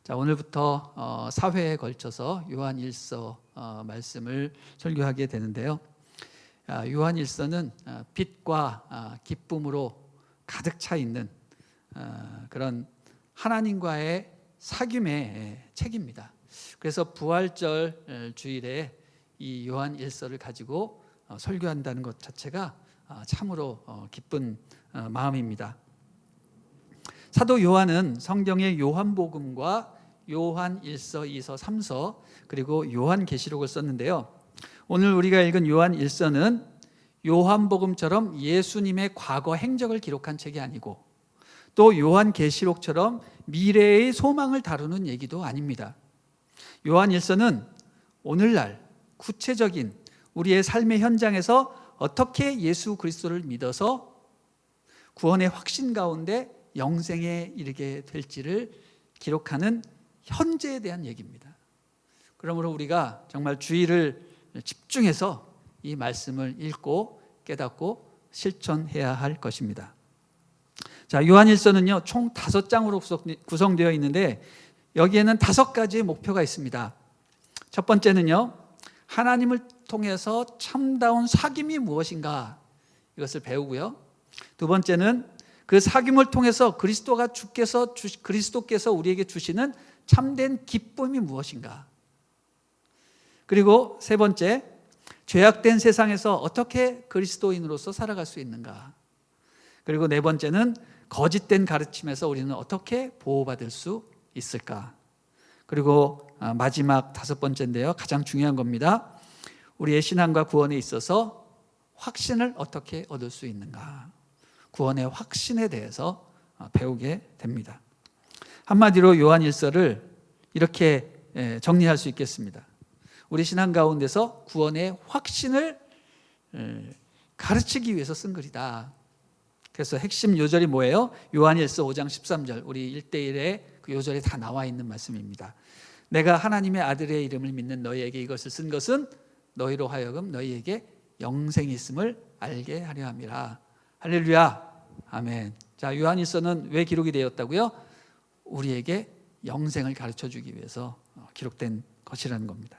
자, 오늘부터 4회에 걸쳐서 요한일서 말씀을 설교하게 되는데요. 요한일서는 빛과 기쁨으로 가득 차 있는 그런 하나님과의 사귐의 책입니다. 그래서 부활절 주일에 이 요한일서를 가지고 설교한다는 것 자체가 참으로 기쁜 마음입니다. 사도 요한은 성경의 요한복음과 요한일서, 2서, 3서 그리고 요한계시록을 썼는데요. 오늘 우리가 읽은 요한일서는 요한복음처럼 예수님의 과거 행적을 기록한 책이 아니고 또 요한계시록처럼 미래의 소망을 다루는 얘기도 아닙니다. 요한일서는 오늘날 구체적인 우리의 삶의 현장에서 어떻게 예수 그리스도를 믿어서 구원의 확신 가운데 영생에 이르게 될지를 기록하는 현재에 대한 얘기입니다. 그러므로 우리가 정말 주의를 집중해서 이 말씀을 읽고 깨닫고 실천해야 할 것입니다. 자, 요한일서는요, 총 5장으로 구성되어 있는데 여기에는 5가지의 목표가 있습니다. 첫 번째는요, 하나님을 통해서 참다운 사귐이 무엇인가 이것을 배우고요. 두 번째는 그 사귐을 통해서 그리스도께서 우리에게 주시는 참된 기쁨이 무엇인가. 그리고 세 번째, 죄악된 세상에서 어떻게 그리스도인으로서 살아갈 수 있는가. 그리고 네 번째는 거짓된 가르침에서 우리는 어떻게 보호받을 수 있을까. 그리고 마지막 5번째인데요, 가장 중요한 겁니다. 우리의 신앙과 구원에 있어서 확신을 어떻게 얻을 수 있는가. 구원의 확신에 대해서 배우게 됩니다. 한마디로 요한일서를 이렇게 정리할 수 있겠습니다. 우리 신앙 가운데서 구원의 확신을 가르치기 위해서 쓴 글이다. 그래서 핵심 요절이 뭐예요? 요한일서 5장 13절, 우리 1대1의 그 요절에 다 나와 있는 말씀입니다. 내가 하나님의 아들의 이름을 믿는 너희에게 이것을 쓴 것은 너희로 하여금 너희에게 영생이 있음을 알게 하려 함이라. 할렐루야, 아멘. 자, 요한일서는 왜 기록이 되었다고요? 우리에게 영생을 가르쳐주기 위해서 기록된 것이라는 겁니다.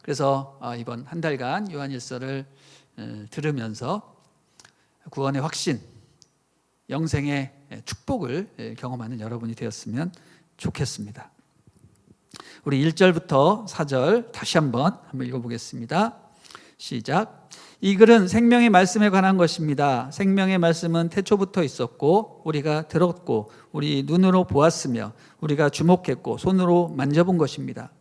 그래서 이번 한 달간 요한일서를 들으면서 구원의 확신, 영생의 축복을 경험하는 여러분이 되었으면 좋겠습니다. 우리 1절부터 4절 다시 한번 읽어보겠습니다. 시작. 이 글은 생명의 말씀에 관한 것입니다. 생명의 말씀은 태초부터 있었고 우리가 들었고 우리 눈으로 보았으며 우리가 주목했고 손으로 만져본 것입니다.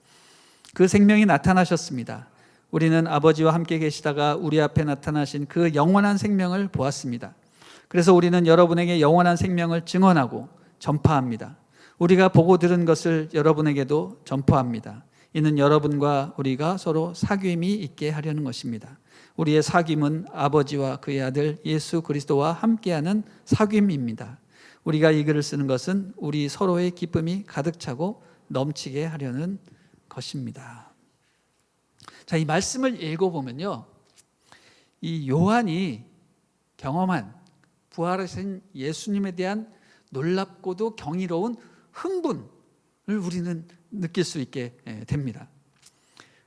그 생명이 나타나셨습니다. 우리는 아버지와 함께 계시다가 우리 앞에 나타나신 그 영원한 생명을 보았습니다. 그래서 우리는 여러분에게 영원한 생명을 증언하고 전파합니다. 우리가 보고 들은 것을 여러분에게도 전파합니다. 이는 여러분과 우리가 서로 사귐이 있게 하려는 것입니다. 우리의 사귐은 아버지와 그의 아들 예수 그리스도와 함께하는 사귐입니다. 우리가 이 글을 쓰는 것은 우리 서로의 기쁨이 가득 차고 넘치게 하려는 것입니다. 자, 이 말씀을 읽어보면요, 이 요한이 경험한 부활하신 예수님에 대한 놀랍고도 경이로운 흥분을 우리는 느낄 수 있게 됩니다.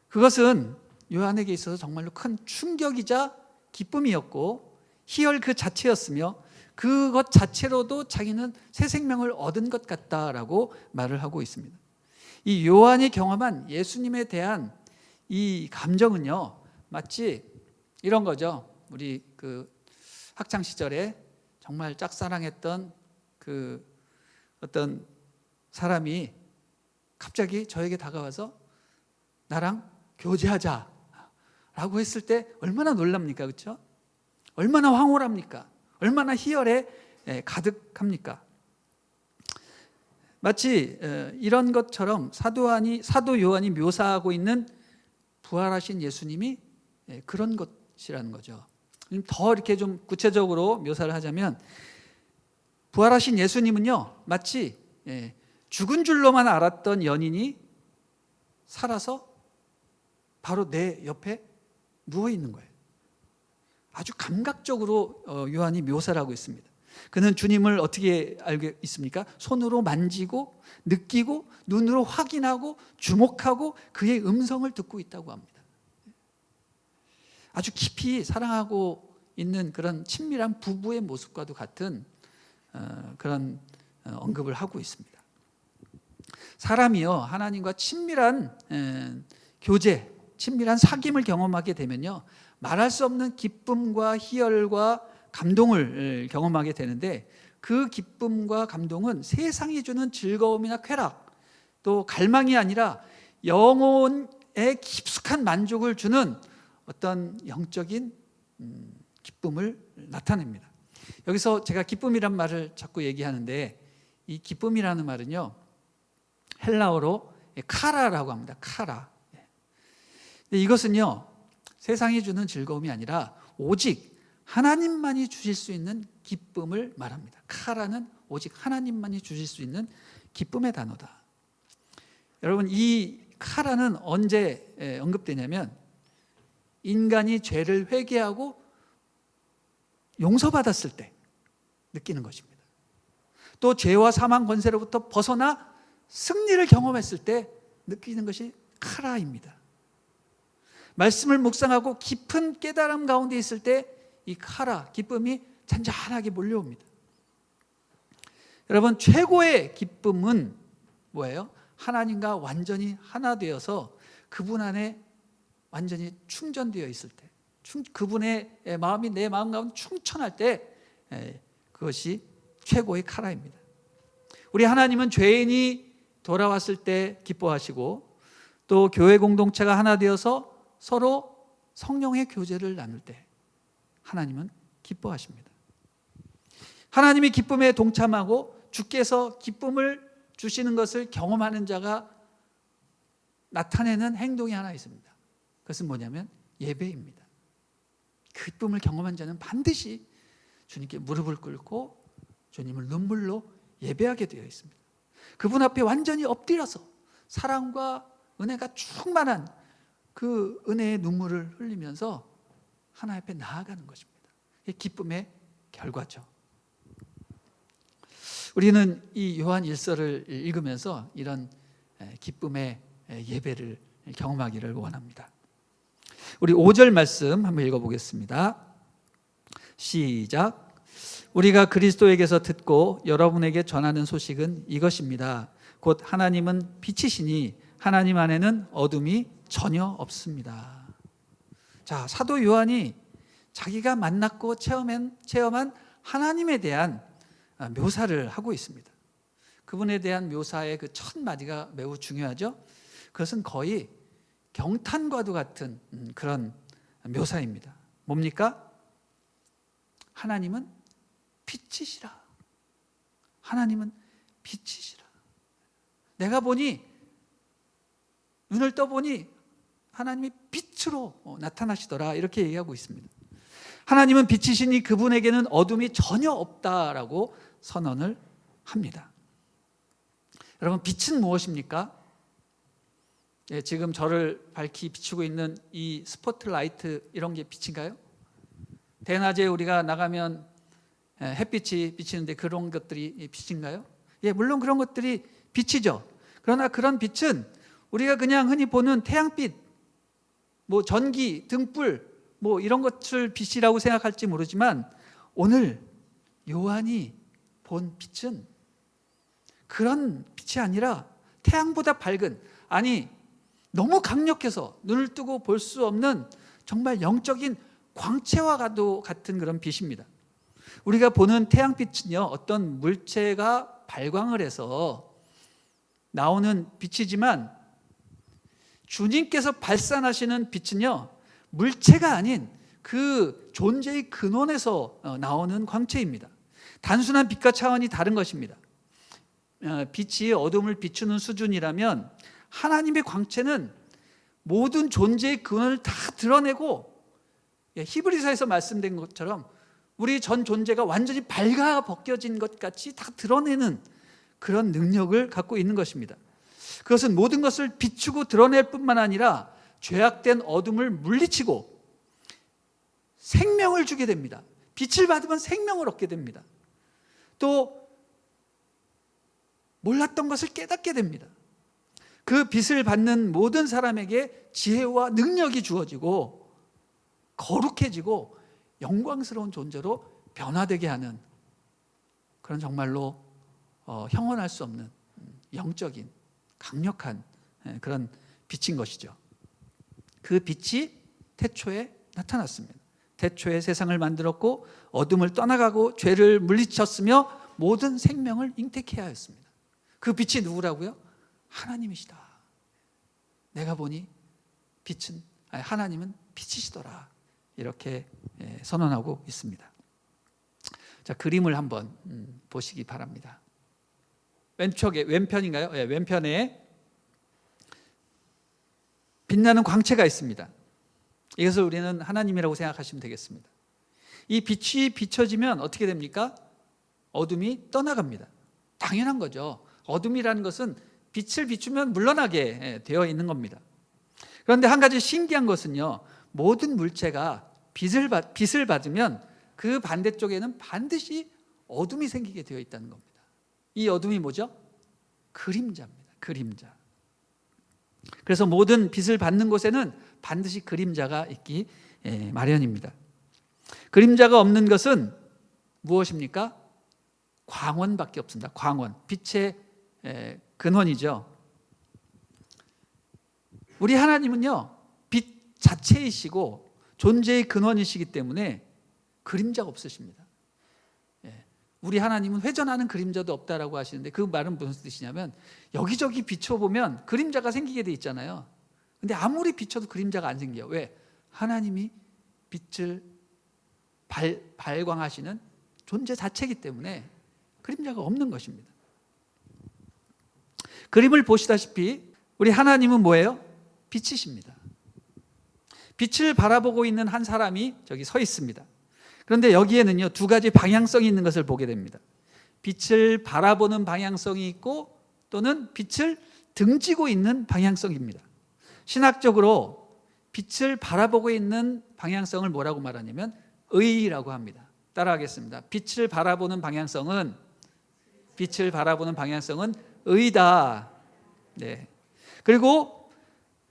그것은 요한에게 있어서 정말로 큰 충격이자 기쁨이었고 희열 그 자체였으며 그것 자체로도 자기는 새 생명을 얻은 것 같다라고 말을 하고 있습니다. 이 요한이 경험한 예수님에 대한 이 감정은요, 마치 이런 거죠. 우리 그 학창 시절에 정말 짝사랑했던 그 어떤 사람이 갑자기 저에게 다가와서 나랑 교제하자 라고 했을 때 얼마나 놀랍니까? 그렇죠? 얼마나 황홀합니까? 얼마나 희열에 가득합니까? 마치 이런 것처럼 사도 요한이 묘사하고 있는 부활하신 예수님이 그런 것이라는 거죠. 더 이렇게 좀 구체적으로 묘사를 하자면 부활하신 예수님은요, 마치 죽은 줄로만 알았던 연인이 살아서 바로 내 옆에 누워 있는 거예요. 아주 감각적으로 요한이 묘사를 하고 있습니다. 그는 주님을 어떻게 알고 있습니까? 손으로 만지고 느끼고 눈으로 확인하고 주목하고 그의 음성을 듣고 있다고 합니다. 아주 깊이 사랑하고 있는 그런 친밀한 부부의 모습과도 같은 그런 언급을 하고 있습니다. 사람이요, 하나님과 친밀한 교제, 친밀한 사귐을 경험하게 되면요, 말할 수 없는 기쁨과 희열과 감동을 경험하게 되는데, 그 기쁨과 감동은 세상이 주는 즐거움이나 쾌락, 또 갈망이 아니라 영혼에 깊숙한 만족을 주는 어떤 영적인 기쁨을 나타냅니다. 여기서 제가 기쁨이란 말을 자꾸 얘기하는데, 이 기쁨이라는 말은요, 헬라어로 카라라고 합니다. 카라. 이것은요, 세상이 주는 즐거움이 아니라 오직 하나님만이 주실 수 있는 기쁨을 말합니다. 카라는 오직 하나님만이 주실 수 있는 기쁨의 단어다. 여러분, 이 카라는 언제 언급되냐면 인간이 죄를 회개하고 용서받았을 때 느끼는 것입니다. 또 죄와 사망 권세로부터 벗어나 승리를 경험했을 때 느끼는 것이 카라입니다. 말씀을 묵상하고 깊은 깨달음 가운데 있을 때 이 카라, 기쁨이 잔잔하게 몰려옵니다. 여러분, 최고의 기쁨은 뭐예요? 하나님과 완전히 하나 되어서 그분 안에 완전히 충전되어 있을 때, 그분의 마음이 내 마음 가운데 충천할 때, 그것이 최고의 카라입니다. 우리 하나님은 죄인이 돌아왔을 때 기뻐하시고, 또 교회 공동체가 하나 되어서 서로 성령의 교제를 나눌 때 하나님은 기뻐하십니다. 하나님이 기쁨에 동참하고 주께서 기쁨을 주시는 것을 경험하는 자가 나타내는 행동이 하나 있습니다. 그것은 뭐냐면 예배입니다. 그 기쁨을 경험한 자는 반드시 주님께 무릎을 꿇고 주님을 눈물로 예배하게 되어 있습니다. 그분 앞에 완전히 엎드려서 사랑과 은혜가 충만한 그 은혜의 눈물을 흘리면서 하나님 앞에 나아가는 것입니다. 이게 기쁨의 결과죠. 우리는 이 요한 1서를 읽으면서 이런 기쁨의 예배를 경험하기를 원합니다. 우리 5절 말씀 한번 읽어보겠습니다. 시작. 우리가 그리스도에게서 듣고 여러분에게 전하는 소식은 이것입니다. 곧 하나님은 빛이시니 하나님 안에는 어둠이 전혀 없습니다. 자, 사도 요한이 자기가 만났고 체험한 하나님에 대한 묘사를 하고 있습니다. 그분에 대한 묘사의 그 첫 마디가 매우 중요하죠. 그것은 거의 경탄과도 같은 그런 묘사입니다. 뭡니까? 하나님은 빛이시라. 하나님은 빛이시라. 내가 보니, 눈을 떠보니 하나님이 빛으로 나타나시더라, 이렇게 얘기하고 있습니다. 하나님은 빛이시니 그분에게는 어둠이 전혀 없다라고 선언을 합니다. 여러분, 빛은 무엇입니까? 지금 저를 밝히 비추고 있는 이 스포트라이트, 이런 게 빛인가요? 대낮에 우리가 나가면 햇빛이 비치는데 그런 것들이 빛인가요? 예, 물론 그런 것들이 빛이죠. 그러나 그런 빛은 우리가 그냥 흔히 보는 태양빛, 뭐 전기, 등불, 뭐 이런 것을 빛이라고 생각할지 모르지만, 오늘 요한이 본 빛은 그런 빛이 아니라 태양보다 밝은, 아니 너무 강력해서 눈을 뜨고 볼 수 없는 정말 영적인 광채와 같은 그런 빛입니다. 우리가 보는 태양빛은요, 어떤 물체가 발광을 해서 나오는 빛이지만, 주님께서 발산하시는 빛은요, 물체가 아닌 그 존재의 근원에서 나오는 광채입니다. 단순한 빛과 차원이 다른 것입니다. 빛이 어둠을 비추는 수준이라면, 하나님의 광채는 모든 존재의 근원을 다 드러내고, 히브리서에서 말씀된 것처럼 우리 전 존재가 완전히 발가 벗겨진 것 같이 다 드러내는 그런 능력을 갖고 있는 것입니다. 그것은 모든 것을 비추고 드러낼 뿐만 아니라 죄악된 어둠을 물리치고 생명을 주게 됩니다. 빛을 받으면 생명을 얻게 됩니다. 또 몰랐던 것을 깨닫게 됩니다. 그 빛을 받는 모든 사람에게 지혜와 능력이 주어지고 거룩해지고 영광스러운 존재로 변화되게 하는 그런 정말로 형언할 수 없는 영적인 강력한 그런 빛인 것이죠. 그 빛이 태초에 나타났습니다. 태초에 세상을 만들었고 어둠을 떠나가고 죄를 물리쳤으며 모든 생명을 잉태케 하였습니다. 그 빛이 누구라고요? 하나님이시다. 내가 보니 하나님은 빛이시더라. 이렇게 선언하고 있습니다. 자, 그림을 한번 보시기 바랍니다. 왼편인가요? 네, 왼편에 빛나는 광채가 있습니다. 이것을 우리는 하나님이라고 생각하시면 되겠습니다. 이 빛이 비춰지면 어떻게 됩니까? 어둠이 떠나갑니다. 당연한 거죠. 어둠이라는 것은 빛을 비추면 물러나게 되어 있는 겁니다. 그런데 한 가지 신기한 것은요, 모든 물체가 빛을 받으면 그 반대쪽에는 반드시 어둠이 생기게 되어 있다는 겁니다. 이 어둠이 뭐죠? 그림자입니다. 그림자. 그래서 모든 빛을 받는 곳에는 반드시 그림자가 있기 마련입니다. 그림자가 없는 것은 무엇입니까? 광원밖에 없습니다. 광원, 빛의 근원이죠. 우리 하나님은요, 빛 자체이시고 존재의 근원이시기 때문에 그림자가 없으십니다. 우리 하나님은 회전하는 그림자도 없다라고 하시는데 그 말은 무슨 뜻이냐면 여기저기 비춰보면 그림자가 생기게 돼 있잖아요. 근데 아무리 비춰도 그림자가 안 생겨요. 왜? 하나님이 빛을 발광하시는 존재 자체이기 때문에 그림자가 없는 것입니다. 그림을 보시다시피 우리 하나님은 뭐예요? 빛이십니다. 빛을 바라보고 있는 한 사람이 저기 서 있습니다. 그런데 여기에는요, 두 가지 방향성이 있는 것을 보게 됩니다. 빛을 바라보는 방향성이 있고 또는 빛을 등지고 있는 방향성입니다. 신학적으로 빛을 바라보고 있는 방향성을 뭐라고 말하냐면 의라고 합니다. 따라하겠습니다. 빛을 바라보는 방향성은 의다. 네. 그리고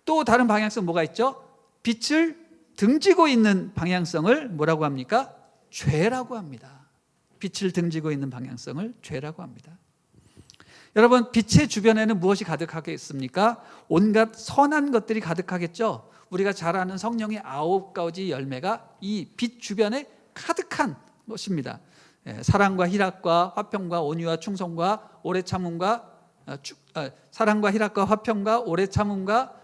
또 다른 방향성 뭐가 있죠? 빛을 등지고 있는 방향성을 뭐라고 합니까? 죄라고 합니다. 빛을 등지고 있는 방향성을 죄라고 합니다. 여러분, 빛의 주변에는 무엇이 가득하겠습니까? 온갖 선한 것들이 가득하겠죠. 우리가 잘 아는 성령의 9가지 열매가 이 빛 주변에 가득한 것입니다. 사랑과 희락과 화평과 온유와 충성과 오래 참음과 사랑과 희락과 화평과 오래 참음과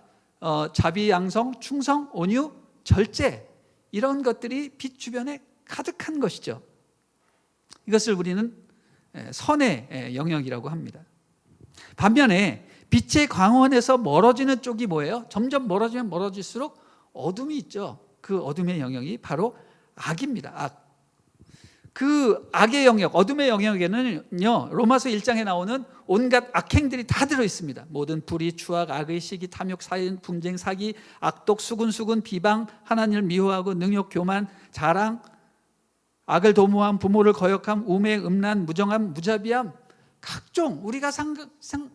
자비, 양성, 충성, 온유, 절제, 이런 것들이 빛 주변에 가득한 것이죠. 이것을 우리는 선의 영역이라고 합니다. 반면에 빛의 광원에서 멀어지는 쪽이 뭐예요? 점점 멀어지면 멀어질수록 어둠이 있죠. 그 어둠의 영역이 바로 악입니다. 악. 그 악의 영역, 어둠의 영역에는요, 로마서 1장에 나오는 온갖 악행들이 다 들어있습니다. 모든 불의, 추악, 악의, 시기, 탐욕, 사인, 분쟁, 사기, 악독, 수군, 비방, 하나님을 미워하고 능욕, 교만, 자랑, 악을 도모함, 부모를 거역함, 우매, 음란, 무정함, 무자비함, 각종 우리가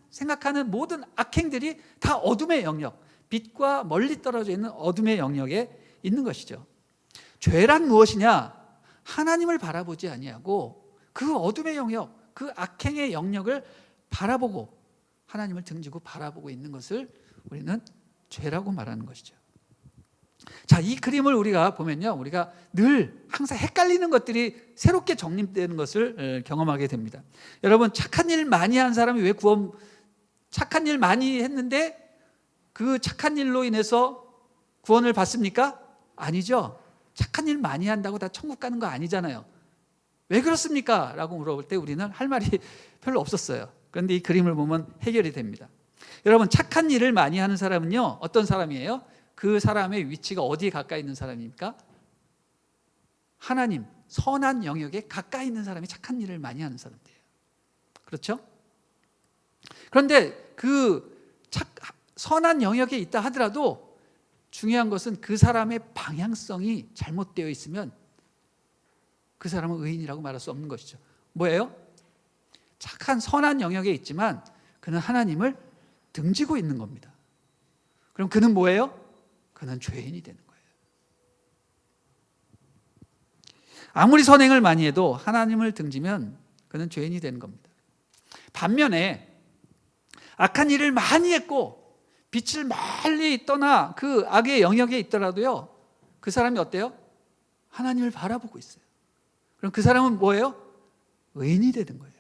생각하는 모든 악행들이 다 어둠의 영역, 빛과 멀리 떨어져 있는 어둠의 영역에 있는 것이죠. 죄란 무엇이냐? 하나님을 바라보지 아니하고 그 어둠의 영역, 그 악행의 영역을 바라보고 하나님을 등지고 바라보고 있는 것을 우리는 죄라고 말하는 것이죠. 자, 이 그림을 우리가 보면요, 우리가 늘 항상 헷갈리는 것들이 새롭게 정립되는 것을 경험하게 됩니다. 여러분, 착한 일 많이 한 사람이 왜 착한 일 많이 했는데 그 착한 일로 인해서 구원을 받습니까? 아니죠. 착한 일 많이 한다고 다 천국 가는 거 아니잖아요. 왜 그렇습니까? 라고 물어볼 때 우리는 할 말이 별로 없었어요. 그런데 이 그림을 보면 해결이 됩니다. 여러분, 착한 일을 많이 하는 사람은요, 어떤 사람이에요? 그 사람의 위치가 어디에 가까이 있는 사람입니까? 하나님, 선한 영역에 가까이 있는 사람이 착한 일을 많이 하는 사람들이에요. 그렇죠? 그런데 그 선한 영역에 있다 하더라도 중요한 것은 그 사람의 방향성이 잘못되어 있으면 그 사람은 의인이라고 말할 수 없는 것이죠. 뭐예요? 착한 선한 영역에 있지만 그는 하나님을 등지고 있는 겁니다. 그럼 그는 뭐예요? 그는 죄인이 되는 거예요. 아무리 선행을 많이 해도 하나님을 등지면 그는 죄인이 되는 겁니다. 반면에 악한 일을 많이 했고 빛을 멀리 떠나 그 악의 영역에 있더라도요, 그 사람이 어때요? 하나님을 바라보고 있어요. 그럼 그 사람은 뭐예요? 의인이 되는 거예요.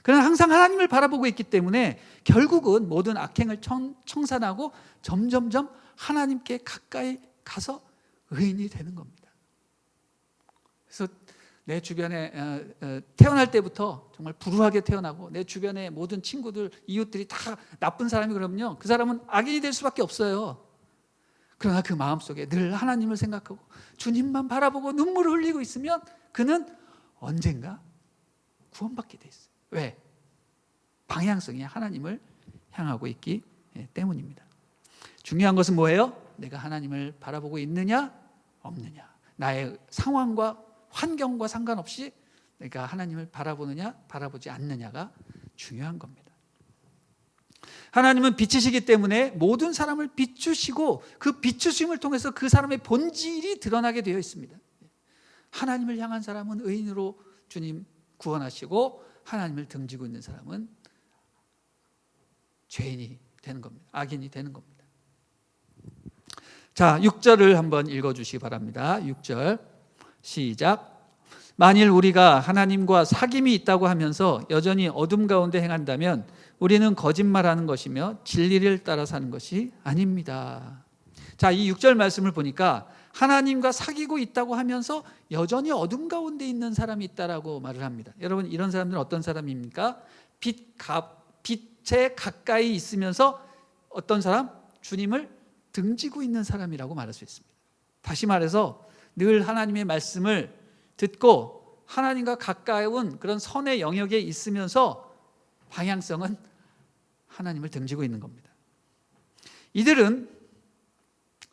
그는 항상 하나님을 바라보고 있기 때문에 결국은 모든 악행을 청산하고 점점점 하나님께 가까이 가서 의인이 되는 겁니다. 그래서 내 주변에 태어날 때부터 정말 불우하게 태어나고 내 주변의 모든 친구들, 이웃들이 다 나쁜 사람이 그러면요, 그 사람은 악인이 될 수밖에 없어요. 그러나 그 마음속에 늘 하나님을 생각하고 주님만 바라보고 눈물을 흘리고 있으면 그는 언젠가 구원받게 돼 있어요. 왜? 방향성이 하나님을 향하고 있기 때문입니다. 중요한 것은 뭐예요? 내가 하나님을 바라보고 있느냐 없느냐. 나의 상황과 환경과 상관없이 내가 하나님을 바라보느냐 바라보지 않느냐가 중요한 겁니다. 하나님은 빛이시기 때문에 모든 사람을 비추시고 그 비추심을 통해서 그 사람의 본질이 드러나게 되어 있습니다. 하나님을 향한 사람은 의인으로 주님 구원하시고 하나님을 등지고 있는 사람은 죄인이 되는 겁니다. 악인이 되는 겁니다. 자, 6절을 한번 읽어주시기 바랍니다. 6절 시작. 만일 우리가 하나님과 사귐이 있다고 하면서 여전히 어둠 가운데 행한다면 우리는 거짓말하는 것이며 진리를 따라 사는 것이 아닙니다. 자, 이 6절 말씀을 보니까 하나님과 사귀고 있다고 하면서 여전히 어둠 가운데 있는 사람이 있다라고 말을 합니다. 여러분, 이런 사람들은 어떤 사람입니까? 빛에 가까이 있으면서 어떤 사람? 주님을 등지고 있는 사람이라고 말할 수 있습니다. 다시 말해서 늘 하나님의 말씀을 듣고 하나님과 가까운 그런 선의 영역에 있으면서 방향성은 하나님을 등지고 있는 겁니다. 이들은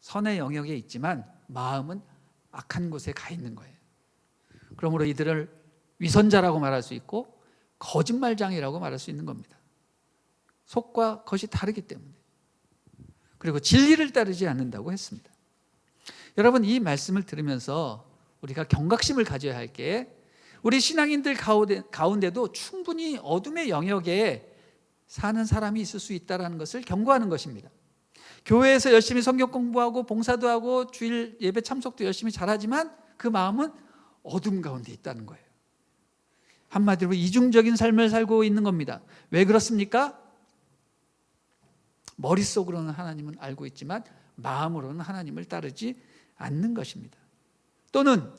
선의 영역에 있지만 마음은 악한 곳에 가 있는 거예요. 그러므로 이들을 위선자라고 말할 수 있고 거짓말장이라고 말할 수 있는 겁니다. 속과 겉이 다르기 때문에. 그리고 진리를 따르지 않는다고 했습니다. 여러분, 이 말씀을 들으면서 우리가 경각심을 가져야 할 게, 우리 신앙인들 가운데도 충분히 어둠의 영역에 사는 사람이 있을 수 있다는 것을 경고하는 것입니다. 교회에서 열심히 성경 공부하고 봉사도 하고 주일 예배 참석도 열심히 잘하지만 그 마음은 어둠 가운데 있다는 거예요. 한마디로 이중적인 삶을 살고 있는 겁니다. 왜 그렇습니까? 머릿속으로는 하나님은 알고 있지만 마음으로는 하나님을 따르지 않는 것입니다. 또는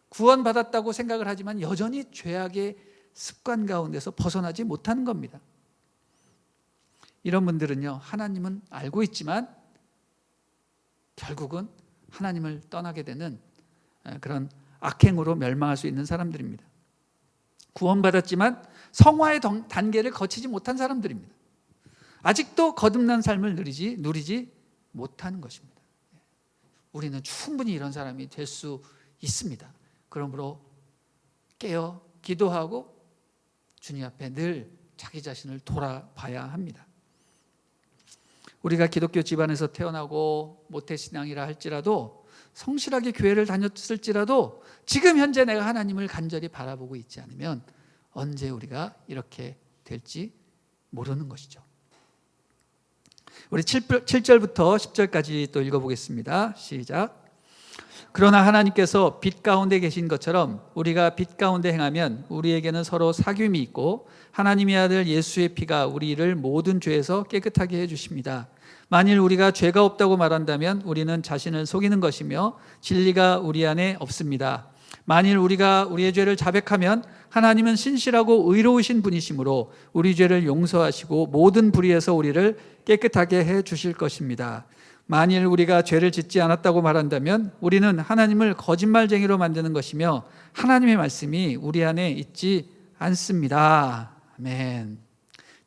구원받았다고 생각을 하지만 여전히 죄악의 습관 가운데서 벗어나지 못하는 겁니다. 이런 분들은요, 하나님은 알고 있지만 결국은 하나님을 떠나게 되는 그런 악행으로 멸망할 수 있는 사람들입니다. 구원받았지만 성화의 단계를 거치지 못한 사람들입니다. 아직도 거듭난 삶을 누리지 못하는 것입니다. 우리는 충분히 이런 사람이 될 수 있습니다. 그러므로 깨어 기도하고 주님 앞에 늘 자기 자신을 돌아봐야 합니다. 우리가 기독교 집안에서 태어나고 모태신앙이라 할지라도, 성실하게 교회를 다녔을지라도 지금 현재 내가 하나님을 간절히 바라보고 있지 않으면 언제 우리가 이렇게 될지 모르는 것이죠. 우리 7절부터 10절까지 또 읽어보겠습니다. 시작. 그러나 하나님께서 빛 가운데 계신 것처럼 우리가 빛 가운데 행하면 우리에게는 서로 사귐이 있고 하나님의 아들 예수의 피가 우리를 모든 죄에서 깨끗하게 해주십니다. 만일 우리가 죄가 없다고 말한다면 우리는 자신을 속이는 것이며 진리가 우리 안에 없습니다. 만일 우리가 우리의 죄를 자백하면 하나님은 신실하고 의로우신 분이시므로 우리 죄를 용서하시고 모든 불의에서 우리를 깨끗하게 해 주실 것입니다. 만일 우리가 죄를 짓지 않았다고 말한다면 우리는 하나님을 거짓말쟁이로 만드는 것이며 하나님의 말씀이 우리 안에 있지 않습니다. 아멘.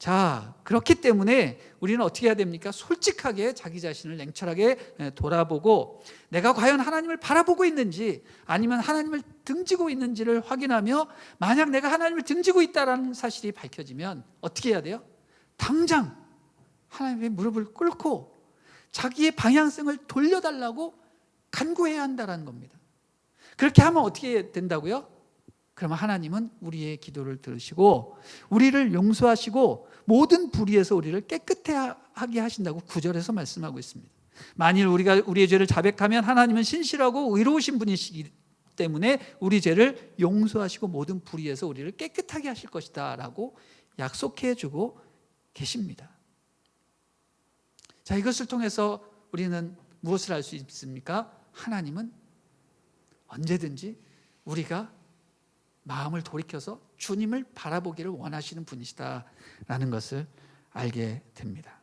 자, 그렇기 때문에 우리는 어떻게 해야 됩니까? 솔직하게 자기 자신을 냉철하게 돌아보고 내가 과연 하나님을 바라보고 있는지 아니면 하나님을 등지고 있는지를 확인하며, 만약 내가 하나님을 등지고 있다는 사실이 밝혀지면 어떻게 해야 돼요? 당장 하나님의 무릎을 꿇고 자기의 방향성을 돌려달라고 간구해야 한다는 겁니다. 그렇게 하면 어떻게 된다고요? 그러면 하나님은 우리의 기도를 들으시고 우리를 용서하시고 모든 불의에서 우리를 깨끗하게 하신다고 9절에서 말씀하고 있습니다. 만일 우리가 우리의 죄를 자백하면 하나님은 신실하고 의로우신 분이시기 때문에 우리 죄를 용서하시고 모든 불의에서 우리를 깨끗하게 하실 것이다 라고 약속해 주고 계십니다. 자, 이것을 통해서 우리는 무엇을 알 수 있습니까? 하나님은 언제든지 우리가 마음을 돌이켜서 주님을 바라보기를 원하시는 분이시다라는 것을 알게 됩니다.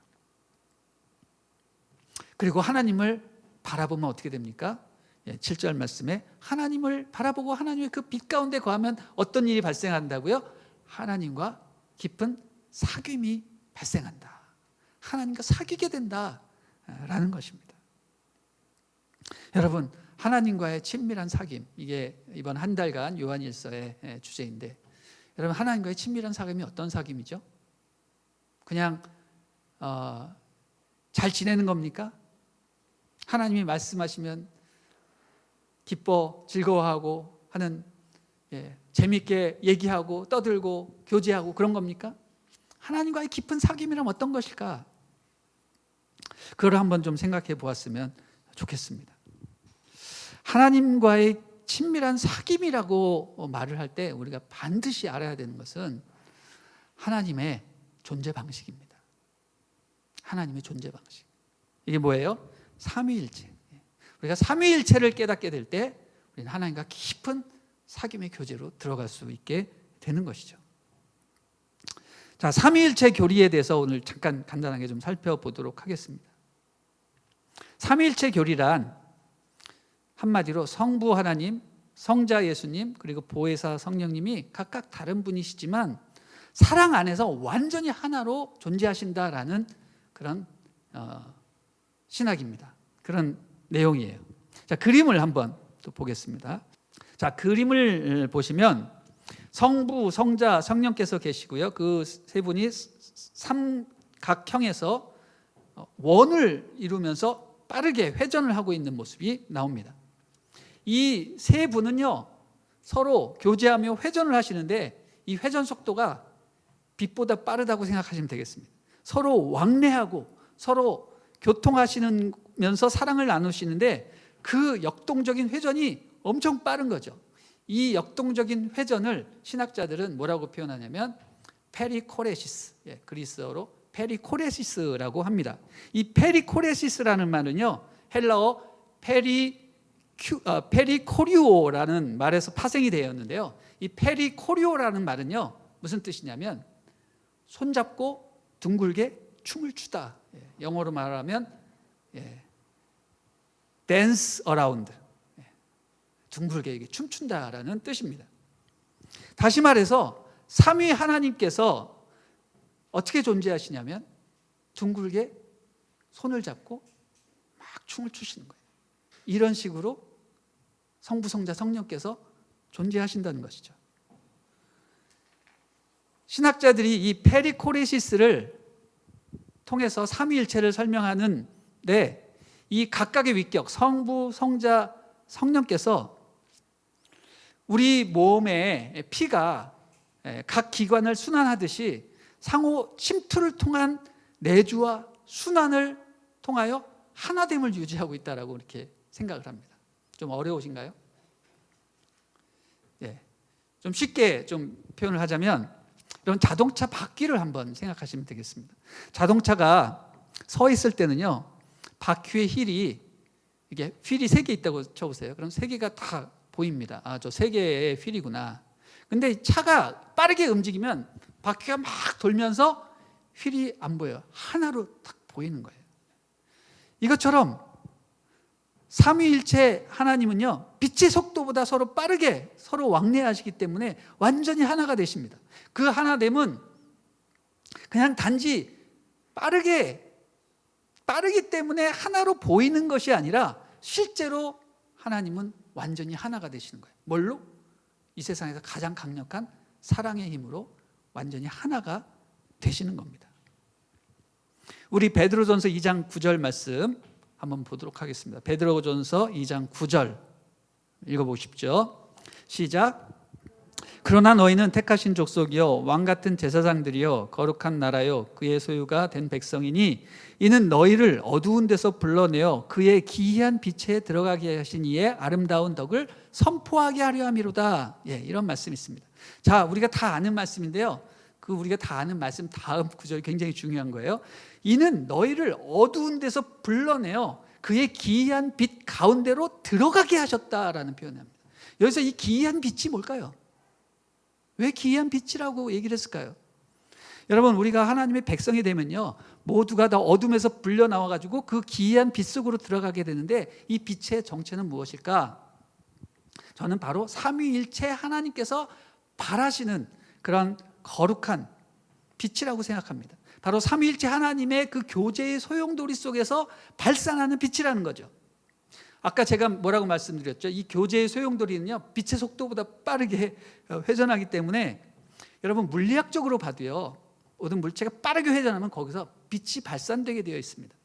그리고 하나님을 바라보면 어떻게 됩니까? 7절 말씀에 하나님을 바라보고 하나님의 그 빛 가운데 거하면 어떤 일이 발생한다고요? 하나님과 깊은 사귐이 발생한다. 하나님과 사귀게 된다라는 것입니다. 여러분, 하나님과의 친밀한 사귐, 이게 이번 한 달간 요한일서의 주제인데, 여러분, 하나님과의 친밀한 사귐이 어떤 사귐이죠? 그냥 잘 지내는 겁니까? 하나님이 말씀하시면 기뻐 즐거워하고 하는, 재밌게 얘기하고 떠들고 교제하고 그런 겁니까? 하나님과의 깊은 사귐이란 어떤 것일까? 그걸 한번 좀 생각해 보았으면 좋겠습니다. 하나님과의 친밀한 사귐이라고 말을 할 때 우리가 반드시 알아야 되는 것은 하나님의 존재 방식입니다. 하나님의 존재 방식. 이게 뭐예요? 삼위일체. 우리가 삼위일체를 깨닫게 될 때 우리는 하나님과 깊은 사귐의 교제로 들어갈 수 있게 되는 것이죠. 자, 삼위일체 교리에 대해서 오늘 잠깐 간단하게 좀 살펴보도록 하겠습니다. 삼위일체 교리란 한마디로 성부 하나님, 성자 예수님, 그리고 보혜사 성령님이 각각 다른 분이시지만 사랑 안에서 완전히 하나로 존재하신다라는 그런 신학입니다. 그런 내용이에요. 자, 그림을 한번 또 보겠습니다. 자, 그림을 보시면 성부, 성자, 성령께서 계시고요. 그 세 분이 삼각형에서 원을 이루면서 빠르게 회전을 하고 있는 모습이 나옵니다. 이 세 분은요, 서로 교제하며 회전을 하시는데 이 회전 속도가 빛보다 빠르다고 생각하시면 되겠습니다. 서로 왕래하고 서로 교통하시면서 사랑을 나누시는데 그 역동적인 회전이 엄청 빠른 거죠. 이 역동적인 회전을 신학자들은 뭐라고 표현하냐면 페리코레시스, 그리스어로 페리코레시스라고 합니다. 이 페리코레시스라는 말은요, 헬라어 페리코리오라는 말에서 파생이 되었는데요. 이 페리코리오라는 말은요, 무슨 뜻이냐면 손잡고 둥글게 춤을 추다. 영어로 말하면 dance around, 둥글게 이게 춤춘다라는 뜻입니다. 다시 말해서 삼위 하나님께서 어떻게 존재하시냐면 둥글게 손을 잡고 막 춤을 추시는 거예요. 이런 식으로 성부, 성자, 성령께서 존재하신다는 것이죠. 신학자들이 이 페리코레시스를 통해서 삼위일체를 설명하는데 이 각각의 위격, 성부, 성자, 성령께서 우리 몸의 피가 각 기관을 순환하듯이 상호 침투를 통한 내주와 순환을 통하여 하나됨을 유지하고 있다라고 이렇게 생각을 합니다. 좀 어려우신가요? 좀 쉽게 좀 표현을 하자면 이런 자동차 바퀴를 한번 생각하시면 되겠습니다. 자동차가 서 있을 때는요, 바퀴의 휠이 이게 휠이 3개 있다고 쳐보세요. 그럼 3개가 다 보입니다. 아, 저 3개의 휠이구나. 근데 차가 빠르게 움직이면 바퀴가 막 돌면서 휠이 안 보여요. 하나로 딱 보이는 거예요. 이것처럼 삼위일체 하나님은요, 빛의 속도보다 서로 빠르게 서로 왕래하시기 때문에 완전히 하나가 되십니다. 그 하나됨은 그냥 단지 빠르기 때문에 하나로 보이는 것이 아니라 실제로 하나님은 완전히 하나가 되시는 거예요. 뭘로? 이 세상에서 가장 강력한 사랑의 힘으로 완전히 하나가 되시는 겁니다. 우리 베드로전서 2장 9절 말씀 한번 보도록 하겠습니다. 베드로전서 2장 9절 읽어보십시오. 시작. 그러나 너희는 택하신 족속이요 왕같은 제사장들이요 거룩한 나라요 그의 소유가 된 백성이니 이는 너희를 어두운 데서 불러내어 그의 기이한 빛에 들어가게 하신 이의 아름다운 덕을 선포하게 하려 함이로다. 이런 말씀이 있습니다. 자, 우리가 다 아는 말씀인데요, 그 우리가 다 아는 말씀 다음 구절이 굉장히 중요한 거예요. 이는 너희를 어두운 데서 불러내어 그의 기이한 빛 가운데로 들어가게 하셨다라는 표현을 합니다. 여기서 이 기이한 빛이 뭘까요? 왜 기이한 빛이라고 얘기를 했을까요? 여러분, 우리가 하나님의 백성이 되면요, 모두가 다 어둠에서 불려 나와가지고 그 기이한 빛 속으로 들어가게 되는데, 이 빛의 정체는 무엇일까? 저는 바로 삼위일체 하나님께서 바라시는 그런 거룩한 빛이라고 생각합니다. 바로 삼위일체 하나님의 그 교제의 소용돌이 속에서 발산하는 빛이라는 거죠. 아까 제가 뭐라고 말씀드렸죠? 이 교제의 소용돌이는요, 빛의 속도보다 빠르게 회전하기 때문에 여러분, 물리학적으로 봐도요, 모든 물체가 빠르게 회전하면 거기서 빛이 발산되게 되어 있습니다.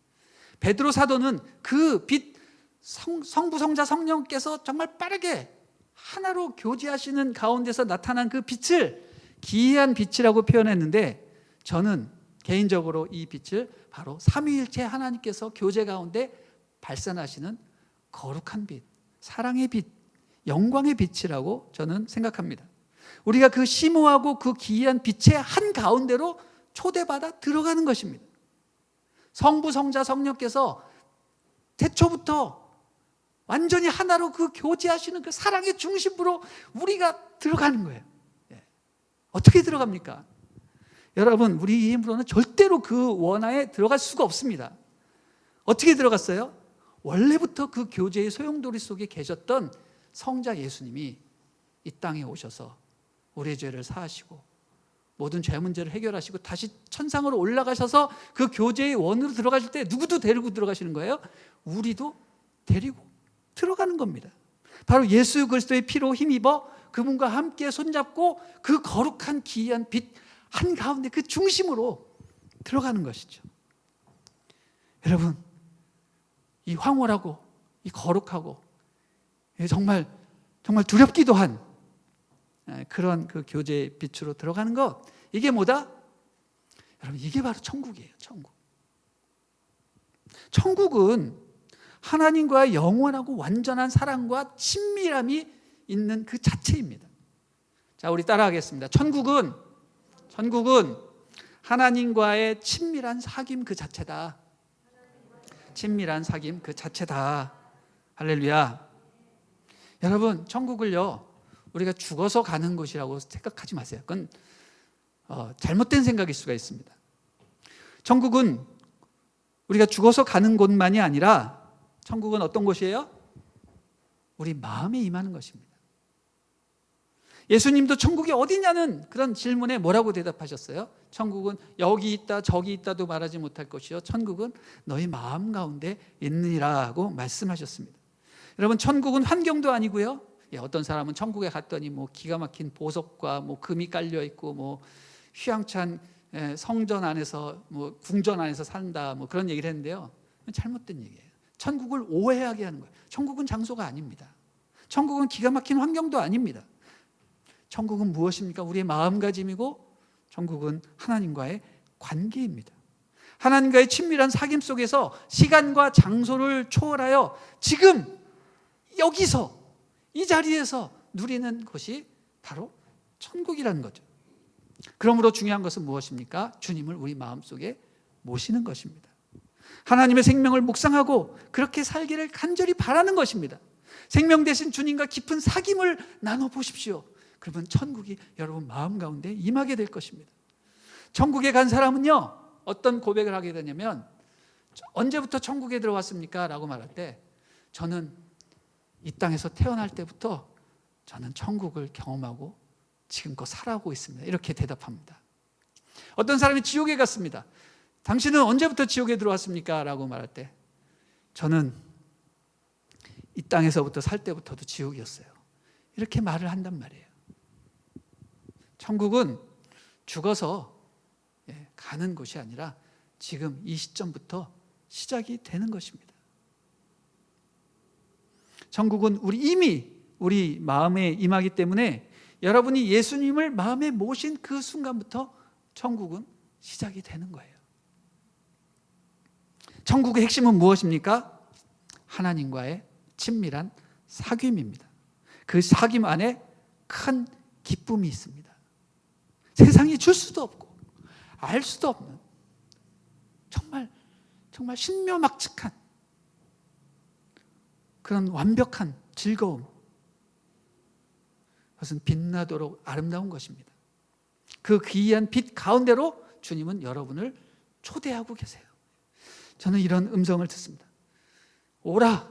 베드로 사도는 그 빛, 성부, 성자, 성령께서 정말 빠르게 하나로 교제하시는 가운데서 나타난 그 빛을 기이한 빛이라고 표현했는데, 저는 개인적으로 이 빛을 바로 삼위일체 하나님께서 교제 가운데 발산하시는 거룩한 빛, 사랑의 빛, 영광의 빛이라고 저는 생각합니다. 우리가 그 심오하고 그 기이한 빛의 한 가운데로 초대받아 들어가는 것입니다. 성부, 성자, 성령께서 태초부터 완전히 하나로 그 교제하시는 그 사랑의 중심부로 우리가 들어가는 거예요. 어떻게 들어갑니까? 여러분, 우리 힘으로는 절대로 그 원하에 들어갈 수가 없습니다. 어떻게 들어갔어요? 원래부터 그 교제의 소용돌이 속에 계셨던 성자 예수님이 이 땅에 오셔서 우리의 죄를 사하시고 모든 죄 문제를 해결하시고 다시 천상으로 올라가셔서 그 교제의 원으로 들어가실 때 누구도 데리고 들어가시는 거예요? 우리도 데리고 들어가는 겁니다. 바로 예수 그리스도의 피로 힘입어 그분과 함께 손잡고 그 거룩한 기이한 빛 한가운데 그 중심으로 들어가는 것이죠. 여러분, 이 황홀하고 이 거룩하고 정말 두렵기도 한 그런 그 교제의 빛으로 들어가는 것, 이게 뭐다? 여러분, 이게 바로 천국이에요. 천국은 하나님과의 영원하고 완전한 사랑과 친밀함이 있는 그 자체입니다. 자, 우리 따라하겠습니다. 천국은 하나님과의 친밀한 사귐 그 자체다. 친밀한 사귐 그 자체다. 할렐루야. 여러분, 천국을요, 우리가 죽어서 가는 곳이라고 생각하지 마세요. 그건 잘못된 생각일 수가 있습니다. 천국은 우리가 죽어서 가는 곳만이 아니라 천국은 어떤 곳이에요? 우리 마음에 임하는 것입니다. 예수님도 천국이 어디냐는 그런 질문에 뭐라고 대답하셨어요? 천국은 여기 있다 저기 있다도 말하지 못할 것이요 천국은 너희 마음 가운데 있느니라고 말씀하셨습니다. 여러분, 천국은 환경도 아니고요, 어떤 사람은 천국에 갔더니 뭐 기가 막힌 보석과 뭐 금이 깔려 있고 뭐 휘황찬 성전 안에서 뭐 궁전 안에서 산다 뭐 그런 얘기를 했는데요, 잘못된 얘기예요. 천국을 오해하게 하는 거예요. 천국은 장소가 아닙니다. 천국은 기가 막힌 환경도 아닙니다. 천국은 무엇입니까? 우리의 마음가짐이고, 천국은 하나님과의 관계입니다. 하나님과의 친밀한 사귐 속에서 시간과 장소를 초월하여 지금 여기서 이 자리에서 누리는 것이 바로 천국이라는 거죠. 그러므로 중요한 것은 무엇입니까? 주님을 우리 마음속에 모시는 것입니다. 하나님의 생명을 묵상하고 그렇게 살기를 간절히 바라는 것입니다. 생명 되신 주님과 깊은 사귐을 나눠보십시오. 그러면 천국이 여러분 마음 가운데 임하게 될 것입니다. 천국에 간 사람은요, 어떤 고백을 하게 되냐면, 언제부터 천국에 들어왔습니까? 라고 말할 때, 저는 이 땅에서 태어날 때부터 저는 천국을 경험하고 지금껏 살아오고 있습니다. 이렇게 대답합니다. 어떤 사람이 지옥에 갔습니다. 당신은 언제부터 지옥에 들어왔습니까? 라고 말할 때 저는 이 땅에서부터 살 때부터도 지옥이었어요. 이렇게 말을 한단 말이에요. 천국은 죽어서 가는 곳이 아니라 지금 이 시점부터 시작이 되는 것입니다. 천국은 이미 우리 마음에 임하기 때문에 여러분이 예수님을 마음에 모신 그 순간부터 천국은 시작이 되는 거예요. 천국의 핵심은 무엇입니까? 하나님과의 친밀한 사귐입니다. 그 사귐 안에 큰 기쁨이 있습니다. 세상이 줄 수도 없고 알 수도 없는 정말 신묘막측한 그런 완벽한 즐거움, 그것은 빛나도록 아름다운 것입니다. 그 귀한 빛 가운데로 주님은 여러분을 초대하고 계세요. 저는 이런 음성을 듣습니다. 오라,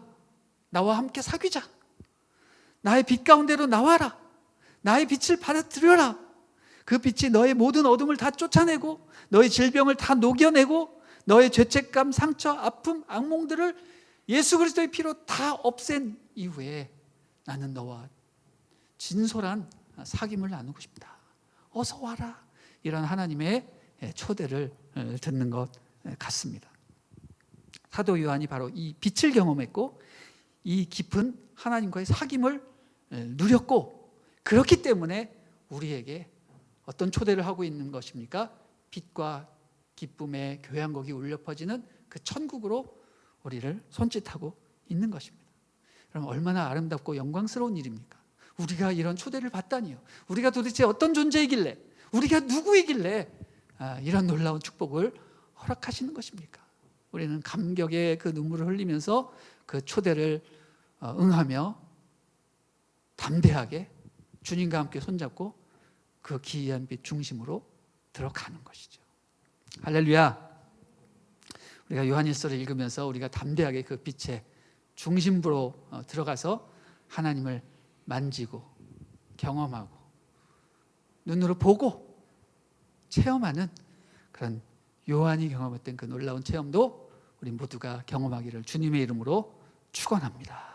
나와 함께 사귀자. 나의 빛 가운데로 나와라. 나의 빛을 받아들여라. 그 빛이 너의 모든 어둠을 다 쫓아내고 너의 질병을 다 녹여내고 너의 죄책감, 상처, 아픔, 악몽들을 예수 그리스도의 피로 다 없앤 이후에 나는 너와 진솔한 사귐을 나누고 싶다. 어서 와라. 이런 하나님의 초대를 듣는 것 같습니다. 사도 요한이 바로 이 빛을 경험했고 이 깊은 하나님과의 사귐을 누렸고, 그렇기 때문에 우리에게 어떤 초대를 하고 있는 것입니까? 빛과 기쁨의 교향곡이 울려 퍼지는 그 천국으로 우리를 손짓하고 있는 것입니다. 그럼 얼마나 아름답고 영광스러운 일입니까? 우리가 이런 초대를 받다니요. 우리가 도대체 어떤 존재이길래, 우리가 누구이길래 이런 놀라운 축복을 허락하시는 것입니까? 우리는 감격의 그 눈물을 흘리면서 그 초대를 응하며 담대하게 주님과 함께 손잡고 그 기이한 빛 중심으로 들어가는 것이죠. 할렐루야. 우리가 요한일서를 읽으면서 우리가 담대하게 그 빛의 중심부로 들어가서 하나님을 만지고 경험하고 눈으로 보고 체험하는 그런 요한이 경험했던 그 놀라운 체험도 우리 모두가 경험하기를 주님의 이름으로 축원합니다.